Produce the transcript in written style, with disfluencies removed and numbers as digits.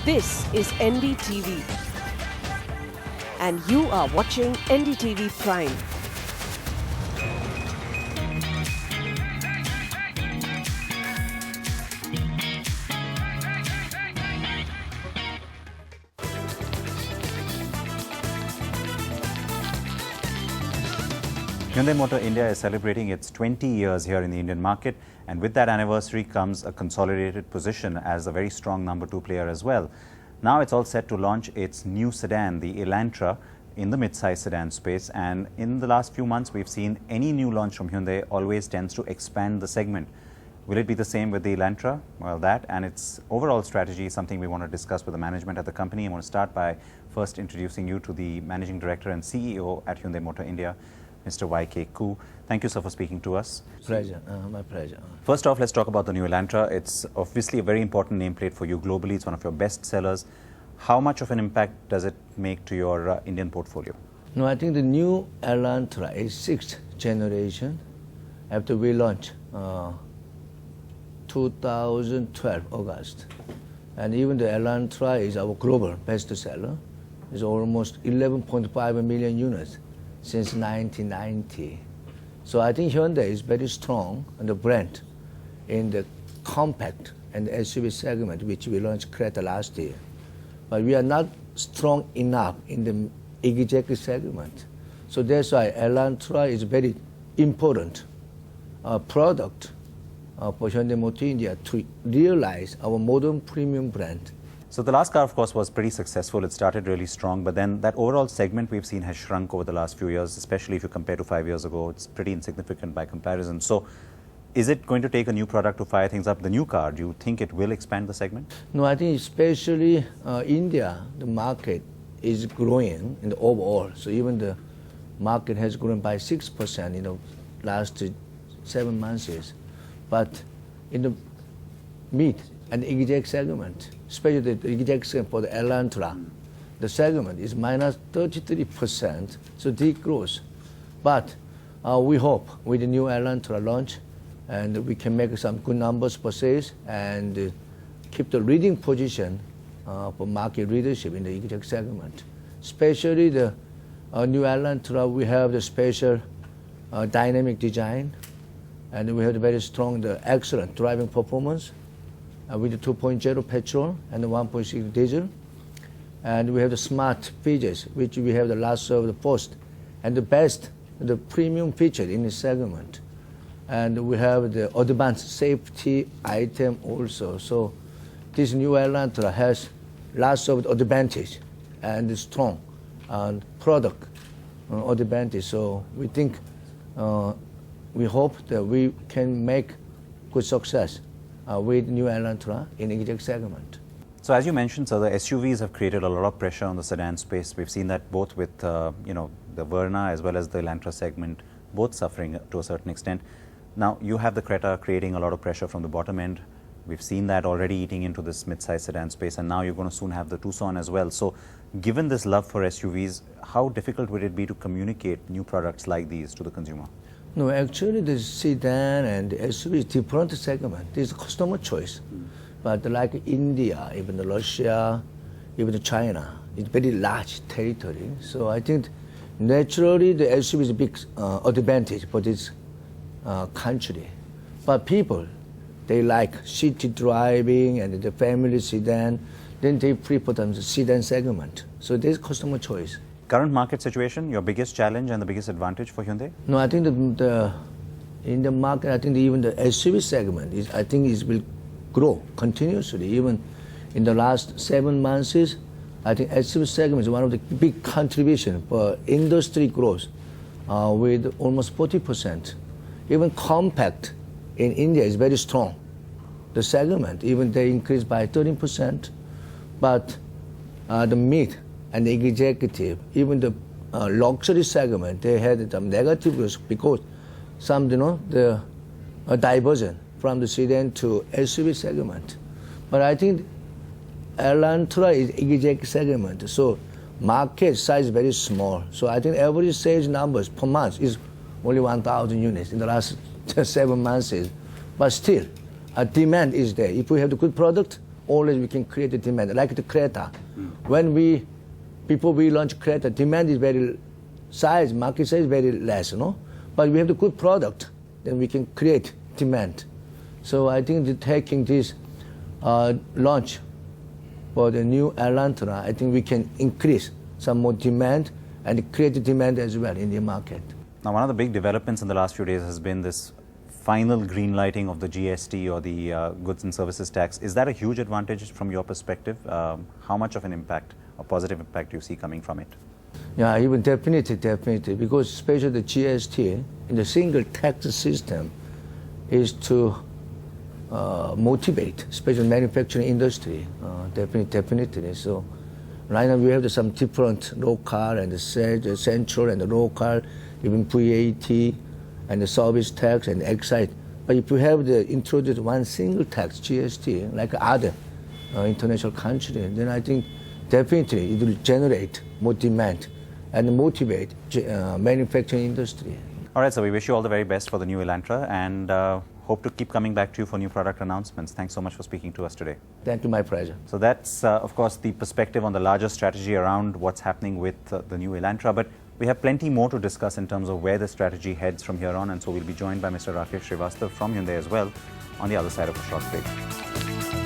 This is NDTV and you are watching NDTV Prime. Hyundai Motor India is celebrating its 20 years here in the Indian market, and with that anniversary comes a consolidated position as a very strong number 2 player as well. Now it's all set to launch its new sedan, the Elantra, in the mid-size sedan space, and in the last few months we've seen any new launch from Hyundai always tends to expand the segment. Will it be the same with the Elantra? Well, that and its overall strategy is something we want to discuss with the management at the company. I want to start by first introducing you to the Managing Director and CEO at Hyundai Motor India, Mr. YK Koo. Thank you, sir, for speaking to us. Pleasure, my pleasure. First off, let's talk about the new Elantra. It's obviously a very important nameplate for you globally. It's one of your best sellers. How much of an impact does it make to your Indian portfolio? No, I think the new Elantra is 6th generation after we launched 2012 August. And even the Elantra is our global best seller. It's almost 11.5 million units since 1990. So I think Hyundai is very strong on the brand in the compact and SUV segment, which we launched Creta last year. But we are not strong enough in the executive segment. So that's why Elantra is very important product for Hyundai Motor India to realize our modern premium brand. So the last car, of course, was pretty successful. It started really strong, but then that overall segment we've seen has shrunk over the last few years, especially if you compare to 5 years ago. It's pretty insignificant by comparison. So is it going to take a new product to fire things up? The new car, do you think it will expand the segment? No, I think especially India, the market is growing in the overall. So even the market has grown by 6% in the last 7 months. But in the mid and exec segment, especially the exec segment for the Elantra, the segment is minus 33%, so degrowth. But we hope with the new Elantra launch, and we can make some good numbers for sales and keep the leading position for market leadership in the exec segment. Especially the new Elantra, we have the special dynamic design, and we have the very strong, the excellent driving performance with the 2.0 petrol and the 1.6 diesel. And we have the smart features, which we have the last of the post, and the best, the premium feature in the segment. And we have the advanced safety item also. So this new Elantra has lots of advantage and strong product advantage. So we think, we hope that we can make good success with new Elantra in the exec segment. So as you mentioned, sir, the SUVs have created a lot of pressure on the sedan space. We've seen that both with the Verna as well as the Elantra segment, both suffering to a certain extent. Now you have the Creta creating a lot of pressure from the bottom end. We've seen that already eating into this mid-size sedan space, and now you're going to soon have the Tucson as well. So given this love for SUVs, how difficult would it be to communicate new products like these to the consumer? No, actually the sedan and the SUV is different segment. This is customer choice. But like India, even Russia, even China, it's very large territory. So I think naturally the SUV is a big advantage for this country. But people, they like city driving and the family sedan, then they prefer the sedan segment. So there's customer choice. Current market situation, your biggest challenge and the biggest advantage for Hyundai? No, I think in the market, I think even the SUV segment will grow continuously. Even in the last 7 months, I think SUV segment is one of the big contribution for industry growth with almost 40%. Even compact in India is very strong. The segment, even they increased by 13%, but the mid and the executive, even the luxury segment, they had some negative risk because some, the diversion from the sedan to SUV segment. But I think Elantra is executive segment, so market size is very small. So I think average sales numbers per month is only 1,000 units in the last 7 months. But still, demand is there. If we have the good product, always we can create the demand. Like the Creta. Before we launch Creta, demand is very market size is very less, But we have the good product, then we can create demand. So I think that taking this launch for the new Elantra, I think we can increase some more demand and create the demand as well in the market. Now, one of the big developments in the last few days has been this final green lighting of the GST or the goods and services tax. Is that a huge advantage from your perspective? How much of an impact, a positive impact, do you see coming from it? Yeah, even definitely, because especially the GST in the single tax system is to motivate, especially manufacturing industry, definitely. So right now we have some different local and the central and the local, even VAT and the service tax and excise. But if you have introduced one single tax, GST, like other international countries, then I think definitely it will generate more demand and motivate manufacturing industry. All right, so we wish you all the very best for the new Elantra and hope to keep coming back to you for new product announcements. Thanks so much for speaking to us today. Thank you, my pleasure. So that's, of course, the perspective on the larger strategy around what's happening with the new Elantra. But we have plenty more to discuss in terms of where the strategy heads from here on. And so we'll be joined by Mr. Rakesh Srivastava from Hyundai as well on the other side of a short break.